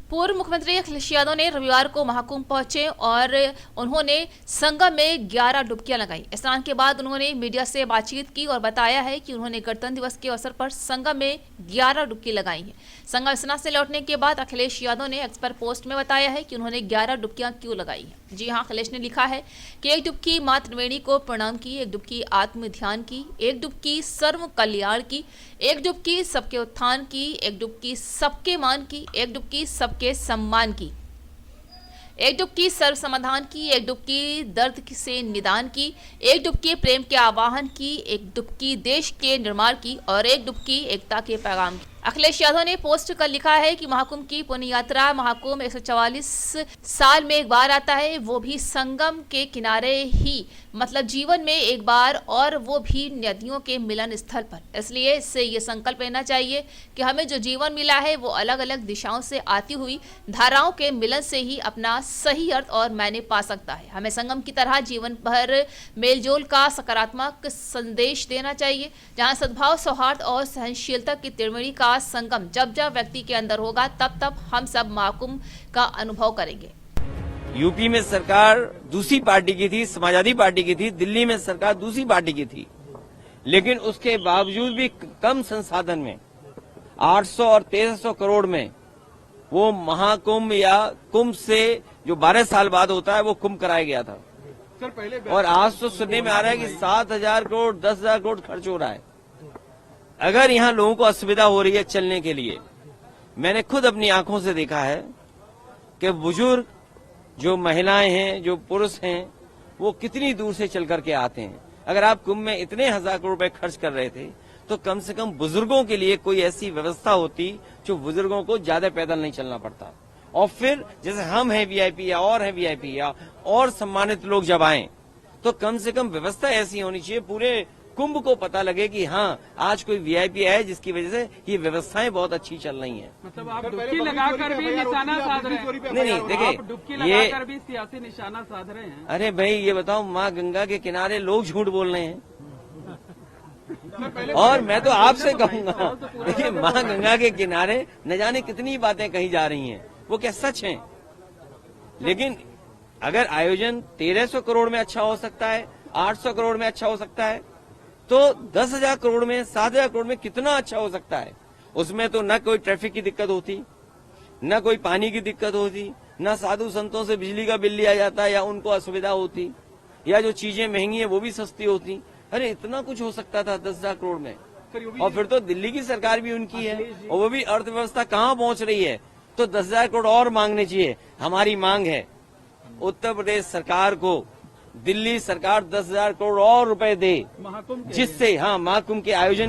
पूर्व मुख्यमंत्री अखिलेश यादव ने रविवार को महाकुंभ पहुंचे और उन्होंने संगम में 11 डुबकियां लगाई। स्नान के बाद उन्होंने मीडिया से बातचीत की और बताया है कि उन्होंने गणतंत्र दिवस के अवसर पर संगम में 11 डुबकी लगाई हैं। संगम स्नान से लौटने के बाद अखिलेश यादव ने एक्स पर पोस्ट में बताया है कि उन्होंने 11 डुबकियां क्यों लगाई हैं। जी हाँ, अखिलेश ने लिखा है कि एक डुबकी माँ त्रिवेणी को प्रणाम की, एक डुबकी आत्म ध्यान की, एक डुबकी सर्व कल्याण की, एक डुबकी सबके उत्थान की, एक डुबकी सबके मान की, एक डुबकी सबके सम्मान की, एक डुबकी सर्व समाधान की, एक डुबकी दर्द से निदान की, एक डुबकी प्रेम के आवाहन की, एक डुबकी देश के निर्माण की और एक डुबकी एकता के पैगाम की। अखिलेश यादव ने पोस्ट कर लिखा है कि महाकुंभ की पुण्य यात्रा, महाकुंभ 144 साल में एक बार आता है, वो भी संगम के किनारे ही, मतलब जीवन में एक बार, और वो भी नदियों के मिलन स्थल पर। इसलिए इससे ये संकल्प लेना चाहिए कि हमें जो जीवन मिला है वो अलग अलग दिशाओं से आती हुई धाराओं के मिलन से ही अपना सही अर्थ और मायने पा सकता है। हमें संगम की तरह जीवन भर मेलजोल का सकारात्मक संदेश देना चाहिए, जहाँ सद्भाव, सौहार्द और सहनशीलता की त्रिवेणी का संगम जब जब व्यक्ति के अंदर होगा तब तब हम सब महाकुंभ का अनुभव करेंगे। यूपी में सरकार दूसरी पार्टी की थी, समाजवादी पार्टी की थी, दिल्ली में सरकार दूसरी पार्टी की थी, लेकिन उसके बावजूद भी कम संसाधन में 800 और 1300 करोड़ में वो महाकुंभ या कुंभ से जो 12 साल बाद होता है वो कुंभ कराया गया था। और आज तो सुनने में आ रहा है कि 7,000 करोड़ 10,000 करोड़ खर्च हो रहा है। अगर यहाँ लोगों को असुविधा हो रही है चलने के लिए, मैंने खुद अपनी आंखों से देखा है कि बुजुर्ग, जो महिलाएं हैं, जो पुरुष हैं, वो कितनी दूर से चल करके आते हैं। अगर आप कुंभ में इतने 1,000 करोड़ रुपए खर्च कर रहे थे तो कम से कम बुजुर्गों के लिए कोई ऐसी व्यवस्था होती जो बुजुर्गों को ज्यादा पैदल नहीं चलना पड़ता। और फिर जैसे हम हैं वीआईपी या और हैं वीआईपी या और सम्मानित लोग जब आए तो कम से कम व्यवस्था ऐसी होनी चाहिए, पूरे कुंभ को पता लगे कि हाँ आज कोई वीआईपी है जिसकी वजह से ये व्यवस्थाएं बहुत अच्छी चल रही हैं। मतलब आप डुबकी लगाकर भी निशाना साध रहे हैं। नहीं देखिए, डुबकी लगाकर भी सियासी निशाना साध रहे हैं। अरे भाई ये बताओ, माँ गंगा के किनारे लोग झूठ बोल रहे हैं। और मैं तो आपसे कहूंगा, देखिए माँ गंगा के किनारे न जाने कितनी बातें कही जा रही हैं, वो क्या सच हैं? लेकिन अगर आयोजन 1300 करोड़ में अच्छा हो सकता है, 800 करोड़ में अच्छा हो सकता है, तो 10,000 करोड़ में, 7,000 करोड़ में कितना अच्छा हो सकता है। उसमें तो न कोई ट्रैफिक की दिक्कत होती, न कोई पानी की दिक्कत होती, न साधु संतों से बिजली का बिल लिया जाता या उनको असुविधा होती, या जो चीजें महंगी है वो भी सस्ती होती। अरे इतना कुछ हो सकता था 10,000 करोड़ में। और फिर तो दिल्ली की सरकार भी उनकी है और वो भी अर्थव्यवस्था कहाँ पहुंच रही है, तो 10,000 करोड़ और मांगने चाहिए। हमारी मांग है उत्तर प्रदेश सरकार को दिल्ली सरकार 10,000 करोड़ और रुपए दे, जिससे महाकुंभ के आयोजन